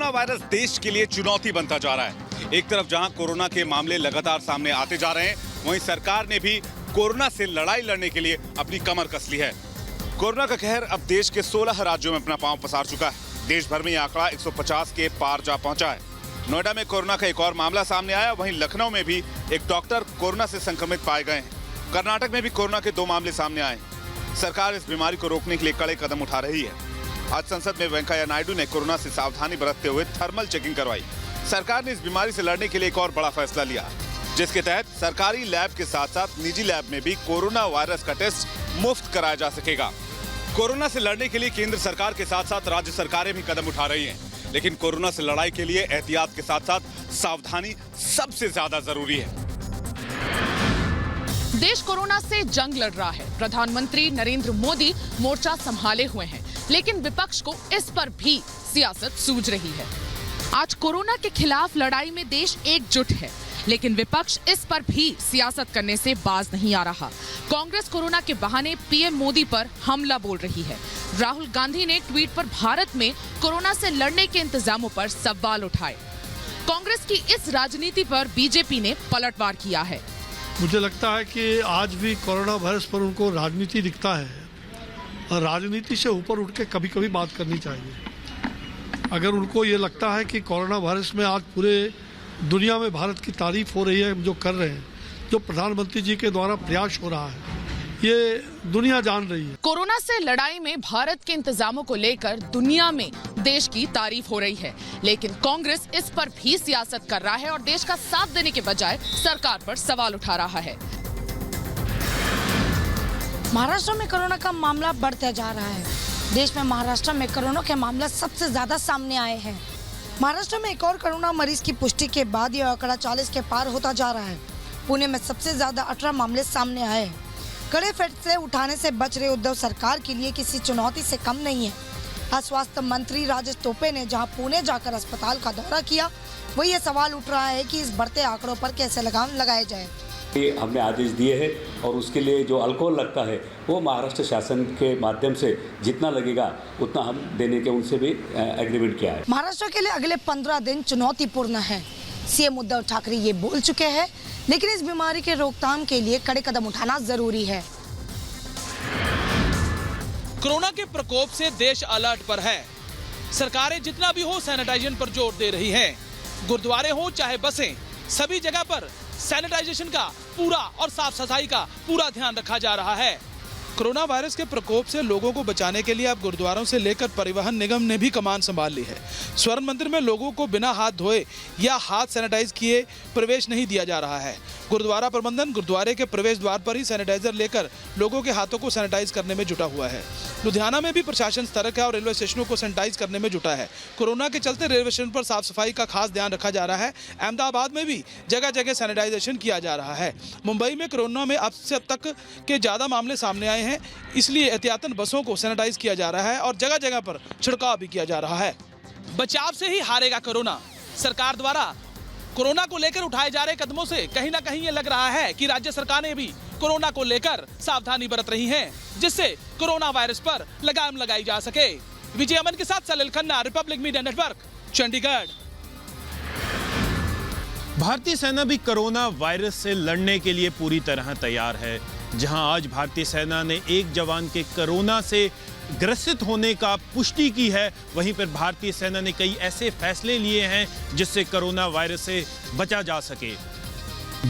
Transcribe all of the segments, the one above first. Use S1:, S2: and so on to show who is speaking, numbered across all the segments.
S1: Corona virus देश के लिए चुनौती बनता जा रहा है। एक तरफ जहां कोरोना के मामले लगातार सामने आते जा रहे हैं, वहीं सरकार ने भी कोरोना से लड़ाई लड़ने के लिए अपनी कमर कस ली है। कोरोना का कहर अब देश के 16 राज्यों में अपना पांव पसार चुका है। देश भर में यह आंकड़ा 150 के पार जा पहुंचा है। नोएडा में कोरोना का एक और मामला सामने आया, वहीं लखनऊ में भी एक डॉक्टर कोरोना से संक्रमित पाए गए हैं। कर्नाटक में भी कोरोना के 2 मामले सामने आए। सरकार इस बीमारी को रोकने के लिए कड़े कदम उठा रही है। आज संसद में वेंकैया नायडू ने कोरोना से सावधानी बरतते हुए थर्मल चेकिंग करवाई। सरकार ने इस बीमारी से लड़ने के लिए एक और बड़ा फैसला लिया, जिसके तहत सरकारी लैब के साथ साथ निजी लैब में भी कोरोना वायरस का टेस्ट मुफ्त कराया जा सकेगा। कोरोना से लड़ने के लिए केंद्र सरकार के साथ साथ राज्य सरकारें भी कदम उठा रही हैं, लेकिन कोरोना से लड़ाई के लिए एहतियात के साथ साथ सावधानी सबसे ज्यादा जरूरी है।
S2: देश कोरोना से जंग लड़ रहा है। प्रधानमंत्री नरेंद्र मोदी मोर्चा संभाले हुए हैं, लेकिन विपक्ष को इस पर भी सियासत सूझ रही है। आज कोरोना के खिलाफ लड़ाई में देश एकजुट है, लेकिन विपक्ष इस पर भी सियासत करने से बाज नहीं आ रहा। कांग्रेस कोरोना के बहाने पीएम मोदी पर हमला बोल रही है। राहुल गांधी ने ट्वीट पर भारत में कोरोना से लड़ने के इंतजामों पर सवाल उठाए। कांग्रेस की इस राजनीति पर बीजेपी ने पलटवार किया है।
S3: मुझे लगता है कि आज भी कोरोना वायरस पर उनको राजनीति दिखता है और राजनीति से ऊपर उठ के कभी कभी बात करनी चाहिए। अगर उनको ये लगता है कि कोरोना वायरस में आज पूरे दुनिया में भारत की तारीफ हो रही है, जो कर रहे हैं, जो प्रधानमंत्री जी के द्वारा प्रयास हो रहा है, ये दुनिया जान रही है।
S2: कोरोना से लड़ाई में भारत के इंतजामों को लेकर दुनिया में देश की तारीफ हो रही है, लेकिन कांग्रेस इस पर भी सियासत कर रहा है और देश का साथ देने के बजाय सरकार पर सवाल उठा रहा है।
S4: महाराष्ट्र में कोरोना का मामला बढ़ता जा रहा है। देश में महाराष्ट्र में कोरोना के मामला सबसे ज्यादा सामने आए हैं। महाराष्ट्र में एक और कोरोना मरीज की पुष्टि के बाद यह आंकड़ा 40 के पार होता जा रहा है। पुणे में सबसे ज्यादा 18 मामले सामने आए हैं। कड़े फैसले उठाने से बच रहे उद्धव सरकार के लिए किसी चुनौती से कम नहीं है। आज स्वास्थ्य मंत्री राजेश टोपे ने जहां पुणे जाकर अस्पताल का दौरा किया, वही ये सवाल उठ रहा है कि इस बढ़ते आंकड़ों पर कैसे लगाम लगाया जाए।
S5: हमने आदेश दिए हैं और उसके लिए जो अल्कोहल लगता है वो महाराष्ट्र शासन के माध्यम से जितना लगेगा उतना हम देने के उनसे भी एग्रीमेंट किया है।
S4: महाराष्ट्र के लिए अगले 15 दिन चुनौतीपूर्ण है। सीएम उद्धव ठाकरे ये बोल चुके हैं, लेकिन इस बीमारी के रोकथाम के लिए कड़े कदम उठाना जरूरी है।
S6: कोरोना के प्रकोप से देश अलर्ट पर है। सरकारें जितना भी हो सैनिटाइजेशन पर जोर दे रही हैं। गुरुद्वारे हो चाहे बसें, सभी जगह पर सैनिटाइजेशन का पूरा और साफ सफाई का पूरा ध्यान रखा जा रहा है। कोरोना वायरस के प्रकोप से लोगों को बचाने के लिए अब गुरुद्वारों से लेकर परिवहन निगम ने भी कमान संभाल ली है। स्वर्ण मंदिर में लोगों को बिना हाथ धोए या हाथ सैनिटाइज किए प्रवेश नहीं दिया जा रहा है। गुरुद्वारा प्रबंधन गुरुद्वारे के प्रवेश द्वार पर ही सैनिटाइजर लेकर लोगों के हाथों को सैनिटाइज करने में जुटा हुआ है। लुधियाना में भी प्रशासन सतर्क है और रेलवे स्टेशनों को सैनिटाइज करने में जुटा है। कोरोना के चलते रेलवे स्टेशन पर साफ सफाई का खास ध्यान रखा जा रहा है। अहमदाबाद में भी जगह जगह सैनिटाइजेशन किया जा रहा है। मुंबई में कोरोना में अब से अब तक के ज्यादा मामले सामने आए हैं, इसलिए एहतियातन बसों को सैनिटाइज किया जा रहा है और जगह जगह पर छिड़काव भी किया जा रहा है। बचाव से ही हारेगा कोरोना। सरकार द्वारा कोरोना को लेकर उठाए जा रहे कदमों से कहीं ना कहीं ये लग रहा है कि राज्य सरकारें भी कोरोना को लेकर सावधानी बरत रही हैं, जिससे कोरोना वायरस पर लगाम लगाई जा सके। विजय अमन के साथ Salil Khanna, Republic media network, Chandigarh.
S7: भारतीय सेना भी कोरोना वायरस से लड़ने के लिए पूरी तरह तैयार है। जहां आज भारतीय सेना ने एक जवान के कोरोना से ग्रसित होने का पुष्टि की है, वहीं पर भारतीय सेना ने कई ऐसे फैसले लिए हैं जिससे कोरोना वायरस से बचा जा सके।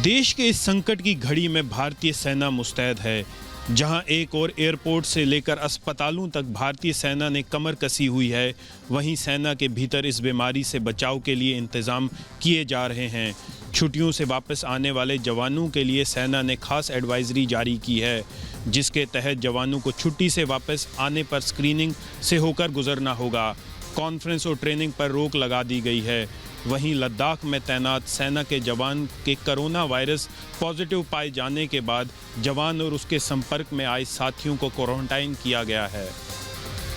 S7: देश के इस संकट की घड़ी में भारतीय सेना मुस्तैद है। जहां एक और एयरपोर्ट से लेकर अस्पतालों तक भारतीय सेना ने कमर कसी हुई है, वहीं सेना के भीतर इस बीमारी से बचाव के लिए इंतजाम किए जा रहे हैं। छुट्टियों से वापस आने वाले जवानों के लिए सेना ने खास एडवाइजरी जारी की है, जिसके तहत जवानों को छुट्टी से वापस आने पर स्क्रीनिंग से होकर गुजरना होगा। कॉन्फ्रेंस और ट्रेनिंग पर रोक लगा दी गई है। वहीं लद्दाख में तैनात सेना के जवान के कोरोना वायरस पॉजिटिव पाए जाने के बाद जवान और उसके संपर्क में आए साथियों को क्वारंटाइन किया गया है।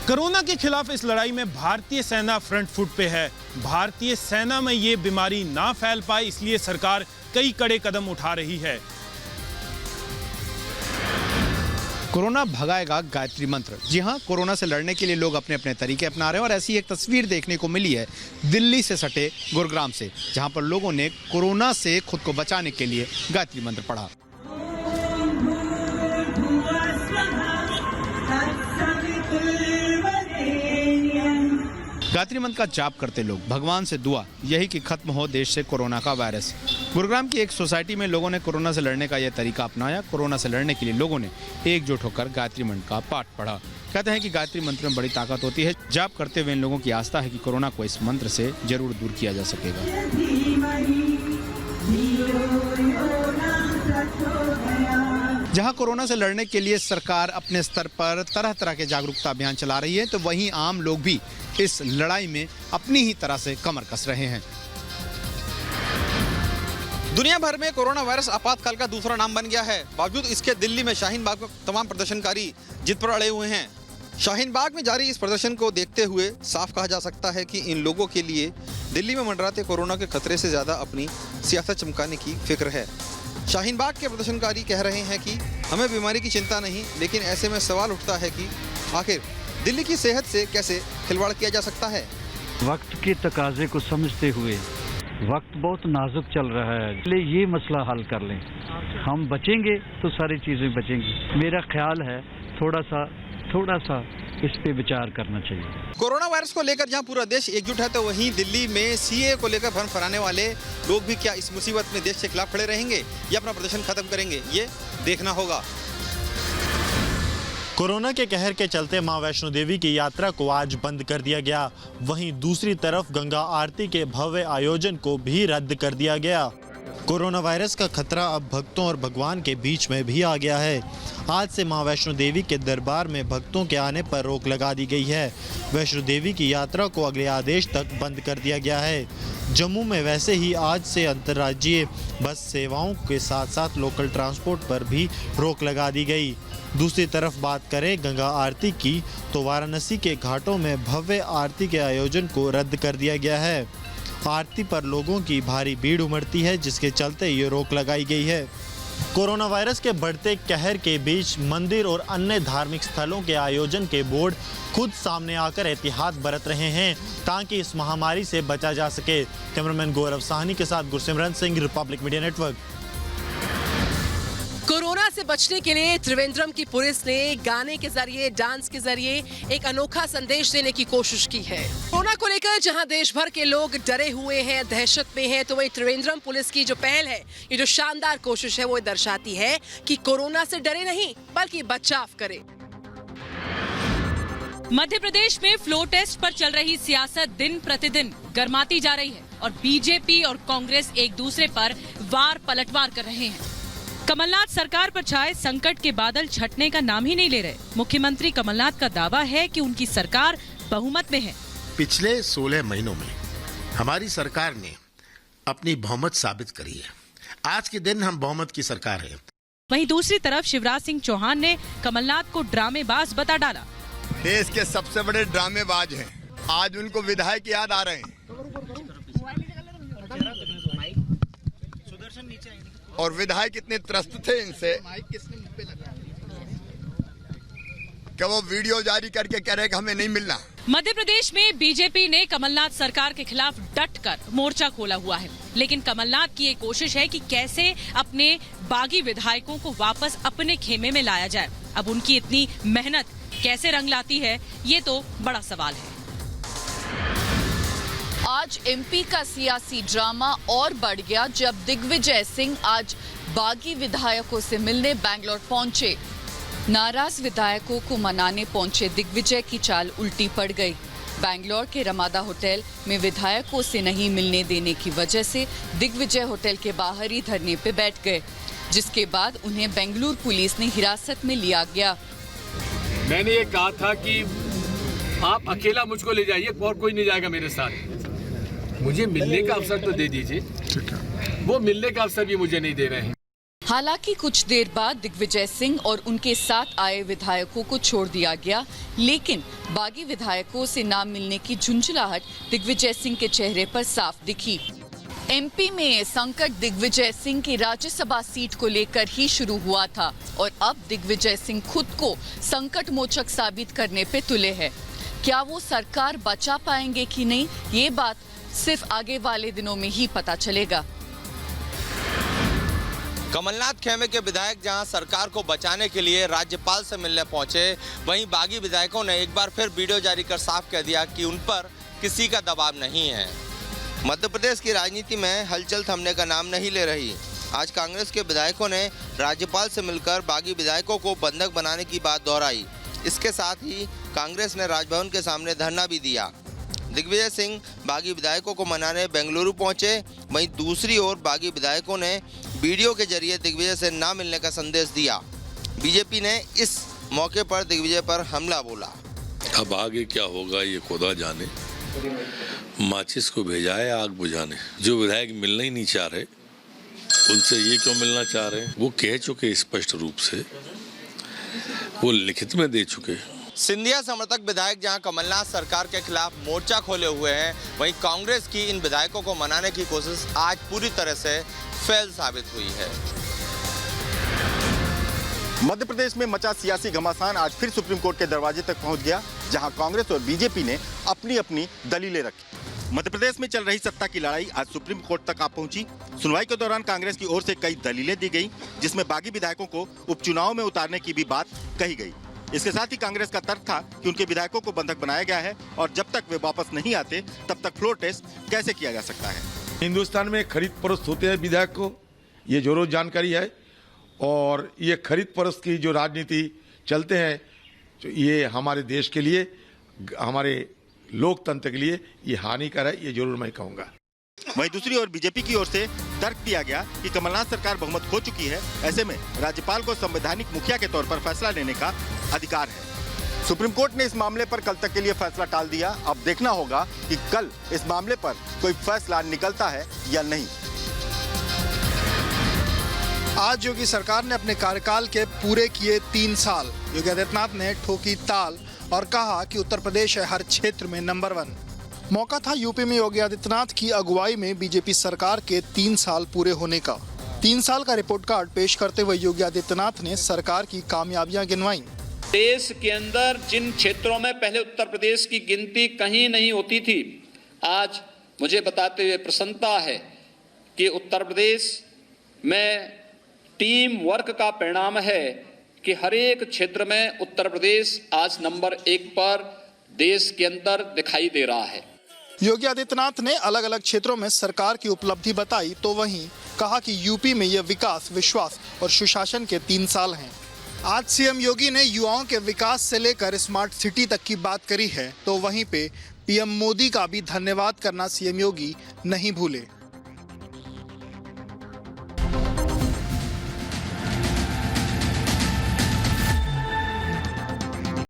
S7: कोरोना के खिलाफ इस लड़ाई में भारतीय सेना फ्रंट फुट पे है। भारतीय सेना में ये बीमारी ना फैल पाए, इसलिए सरकार कई कड़े कदम उठा रही है।
S8: कोरोना भगाएगा गायत्री मंत्र। जी हाँ, कोरोना से लड़ने के लिए लोग अपने अपने तरीके अपना रहे हैं और ऐसी एक तस्वीर देखने को मिली है दिल्ली से सटे गुरुग्राम से, जहां पर लोगों ने कोरोना से खुद को बचाने के लिए गायत्री मंत्र पढ़ा। गायत्री मंत्र का जाप करते लोग, भगवान से दुआ यही कि खत्म हो देश से कोरोना का वायरस। गुरुग्राम की एक सोसाइटी में लोगों ने कोरोना से लड़ने का यह तरीका अपनाया। कोरोना से लड़ने के लिए लोगों ने एकजुट होकर गायत्री मंत्र का पाठ पढ़ा। कहते हैं कि गायत्री मंत्र में बड़ी ताकत होती है। जाप करते हुए इन लोगों की आस्था है कि कोरोना को इस मंत्र से जरूर दूर किया जा सकेगा। जहां कोरोना से लड़ने के लिए सरकार अपने स्तर पर तरह तरह के जागरूकता अभियान चला रही है, तो वहीं आम लोग भी इस लड़ाई में अपनी ही तरह से कमर कस रहे हैं।
S9: दुनिया भर में कोरोना वायरस आपातकाल का दूसरा नाम बन गया है। बावजूद इसके दिल्ली में शाहीन बाग में तमाम प्रदर्शनकारी जिद पर अड़े हुए हैं। शाहीन बाग में जारी इस प्रदर्शन को देखते हुए साफ कहा जा सकता है कि इन लोगों के लिए दिल्ली में मंडराते कोरोना के खतरे से ज़्यादा अपनी सियासत चमकाने की फिक्र है। शाहीन बाग के प्रदर्शनकारी कह रहे हैं कि हमें बीमारी की चिंता नहीं, लेकिन ऐसे में सवाल उठता है कि आखिर दिल्ली की सेहत से कैसे खिलवाड़ किया जा सकता है।
S10: वक्त के तकाजे को समझते हुए, वक्त बहुत नाजुक चल रहा है, इसलिए ये मसला हल कर लें। हम बचेंगे तो सारी चीज़ें बचेंगी। मेरा ख्याल है थोड़ा सा इस पे विचार करना चाहिए।
S9: कोरोना वायरस को लेकर जहां पूरा देश एकजुट है, तो वहीं दिल्ली में सीए को लेकर भ्रम फैलाने वाले लोग भी क्या इस मुसीबत में देश के खिलाफ खड़े रहेंगे या अपना प्रदर्शन खत्म करेंगे, ये देखना होगा।
S7: कोरोना के कहर के चलते मां वैष्णो देवी की यात्रा को आज बंद कर दिया गया। वहीं दूसरी तरफ गंगा आरती के भव्य आयोजन को भी रद्द कर दिया गया। कोरोना वायरस का खतरा अब भक्तों और भगवान के बीच में भी आ गया है। आज से मां वैष्णो देवी के दरबार में भक्तों के आने पर रोक लगा दी गई है। वैष्णो देवी की यात्रा को अगले आदेश तक बंद कर दिया गया है। जम्मू में वैसे ही आज से अंतर्राज्यीय बस सेवाओं के साथ साथ लोकल ट्रांसपोर्ट पर भी रोक लगा दी गई। दूसरी तरफ बात करें गंगा आरती की, तो वाराणसी के घाटों में भव्य आरती के आयोजन को रद्द कर दिया गया है। आरती पर लोगों की भारी भीड़ उमड़ती है, जिसके चलते ये रोक लगाई गई है। कोरोना वायरस के बढ़ते कहर के बीच मंदिर और अन्य धार्मिक स्थलों के आयोजन के बोर्ड खुद सामने आकर एहतियात बरत रहे हैं ताकि इस महामारी से बचा जा सके। कैमरामैन गौरव साहनी के साथ Gursimran Singh, Republic media network.
S11: Corona से बचने के लिए त्रिवेंद्रम की पुलिस ने गाने के जरिए, डांस के जरिए एक अनोखा संदेश देने की कोशिश की है। कोरोना को लेकर जहां देश भर के लोग डरे हुए हैं, दहशत में हैं, तो वही त्रिवेंद्रम पुलिस की जो पहल है, ये जो शानदार कोशिश है, वो दर्शाती है कि कोरोना से डरे नहीं बल्कि बचाव करें।
S12: मध्य प्रदेश में फ्लो टेस्ट पर चल रही सियासत दिन प्रतिदिन गर्माती जा रही है और बीजेपी और कांग्रेस एक दूसरे पर वार पलटवार कर रहे हैं। कमलनाथ सरकार पर छाए संकट के बादल छटने का नाम ही नहीं ले रहे। मुख्यमंत्री कमलनाथ का दावा है कि उनकी सरकार बहुमत में है।
S13: पिछले 16 महीनों में हमारी सरकार ने अपनी बहुमत साबित करी है। आज के दिन हम बहुमत की सरकार है।
S12: वहीं दूसरी तरफ शिवराज सिंह चौहान ने कमलनाथ को ड्रामेबाज बता डाला।
S14: देश के सबसे बड़े ड्रामेबाज हैं, आज उनको विधायक याद आ रहे हैं और विधायक इतने त्रस्त थे इनसे कि वो वीडियो जारी करके कह रहे कि हमें नहीं मिलना।
S12: मध्य प्रदेश में बीजेपी ने कमलनाथ सरकार के खिलाफ डटकर मोर्चा खोला हुआ है, लेकिन कमलनाथ की ये कोशिश है कि कैसे अपने बागी विधायकों को वापस अपने खेमे में लाया जाए। अब उनकी इतनी मेहनत कैसे रंग लाती है, ये तो बड़ा सवाल है।
S2: आज एमपी का सियासी ड्रामा और बढ़ गया जब दिग्विजय सिंह आज बागी विधायकों से मिलने बैंगलोर पहुंचे। नाराज विधायकों को मनाने पहुंचे दिग्विजय की चाल उल्टी पड़ गई। बैंगलोर के रमादा होटल में विधायकों से नहीं मिलने देने की वजह से दिग्विजय होटल के बाहर ही धरने पे बैठ गए, जिसके बाद उन्हें बेंगलुरु पुलिस ने हिरासत में लिया गया।
S15: मैंने ये कहा था कि आप अकेला मुझको ले जाइए और कोई नहीं जाएगा मेरे साथ। मुझे मिलने का अवसर तो दे दीजिए। वो मिलने का अवसर भी मुझे नहीं दे रहे हैं।
S2: हालांकि कुछ देर बाद दिग्विजय सिंह और उनके साथ आए विधायकों को छोड़ दिया गया, लेकिन बागी विधायकों से ना मिलने की झुंझलाहट दिग्विजय सिंह के चेहरे पर साफ दिखी।
S16: एमपी में संकट दिग्विजय सिंह की राज्यसभा सीट को लेकर ही शुरू हुआ था और अब दिग्विजय सिंह खुद को संकट मोचक साबित करने पे तुले हैं। क्या वो सरकार बचा पाएंगे कि नहीं, ये बात सिर्फ आगे वाले दिनों में ही पता चलेगा।
S17: कमलनाथ खेमे के विधायक जहां सरकार को बचाने के लिए राज्यपाल से मिलने पहुंचे, वहीं बागी विधायकों ने एक बार फिर वीडियो जारी कर साफ कह दिया कि उन पर किसी का दबाव नहीं है। मध्य प्रदेश की राजनीति में हलचल थमने का नाम नहीं ले रही। आज कांग्रेस के विधायकों ने राज्यपाल से मिलकर बागी विधायकों को बंधक बनाने की बात दोहराई। इसके साथ ही कांग्रेस ने राजभवन के सामने धरना भी दिया। दिग्विजय सिंह बागी विधायकों को मनाने बेंगलुरु पहुंचे, वहीं दूसरी ओर बागी विधायकों ने वीडियो के जरिए दिग्विजय से ना मिलने का संदेश दिया। बीजेपी ने इस मौके पर दिग्विजय पर हमला बोला।
S18: अब आगे क्या होगा ये खुदा जाने। माचिस को भेजा है आग बुझाने। जो विधायक मिलना ही नहीं चाह रहे, उनसे ये क्यों मिलना चाह रहे हैं? वो कह चुके स्पष्ट रूप से, वो लिखित में दे चुके।
S17: सिंधिया समर्थक विधायक जहां कमलनाथ सरकार के खिलाफ मोर्चा खोले हुए हैं, वहीं कांग्रेस की इन विधायकों को मनाने की कोशिश आज पूरी तरह से फेल साबित हुई है।
S19: मध्य प्रदेश में मचा सियासी घमासान आज फिर सुप्रीम कोर्ट के दरवाजे तक पहुंच गया, जहां कांग्रेस और बीजेपी ने अपनी अपनी दलीलें रखी। मध्य प्रदेश में चल रही सत्ता की लड़ाई आज सुप्रीम कोर्ट तक आ पहुंची। सुनवाई के दौरान कांग्रेस की ओर से कई दलीलें दी गई, जिसमें बागी विधायकों को उपचुनाव में उतारने की भी बात कही गई। इसके साथ ही कांग्रेस का तर्क था कि उनके विधायकों को बंधक बनाया गया है और जब तक वे वापस नहीं आते तब तक फ्लोर टेस्ट कैसे किया जा सकता है।
S20: हिंदुस्तान में खरीद फरोख्त होते हैं विधायक को, ये जरूर जानकारी है। और ये खरीद फरोख्त की जो राजनीति चलते हैं, तो ये हमारे देश के लिए, हमारे लोकतंत्र के लिए ये हानिकर है, ये जरूर मैं कहूँगा।
S19: वहीं दूसरी ओर बीजेपी की ओर से तर्क दिया गया कि कमलनाथ सरकार बहुमत खो चुकी है, ऐसे में राज्यपाल को संवैधानिक मुखिया के तौर पर फैसला लेने का अधिकार है। सुप्रीम कोर्ट ने इस मामले पर कल तक के लिए फैसला टाल दिया। अब देखना होगा कि कल इस मामले पर कोई फैसला निकलता है या नहीं।
S21: आज योगी सरकार ने अपने कार्यकाल के पूरे किए 3 साल। योगी आदित्यनाथ ने ठोकी ताल और कहा कि उत्तर प्रदेश है हर क्षेत्र में नंबर 1। मौका था यूपी में योगी आदित्यनाथ की अगुवाई में बीजेपी सरकार के 3 साल पूरे होने का। 3 साल का रिपोर्ट कार्ड पेश करते हुए योगी आदित्यनाथ ने सरकार की कामयाबियां गिनवाई।
S22: देश के अंदर जिन क्षेत्रों में पहले उत्तर प्रदेश की गिनती कहीं नहीं होती थी, आज मुझे बताते हुए प्रसन्नता है कि उत्तर प्रदेश में टीम वर्क का परिणाम है कि हर एक क्षेत्र में उत्तर प्रदेश आज नंबर 1 पर देश के अंदर दिखाई दे रहा है।
S21: योगी आदित्यनाथ ने अलग अलग क्षेत्रों में सरकार की उपलब्धि बताई, तो वहीं कहा कि यूपी में यह विकास, विश्वास और सुशासन के 3 साल हैं। आज सीएम योगी ने युवाओं के विकास से लेकर स्मार्ट सिटी तक की बात करी है, तो वहीं पे पीएम मोदी का भी धन्यवाद करना सीएम योगी नहीं भूले।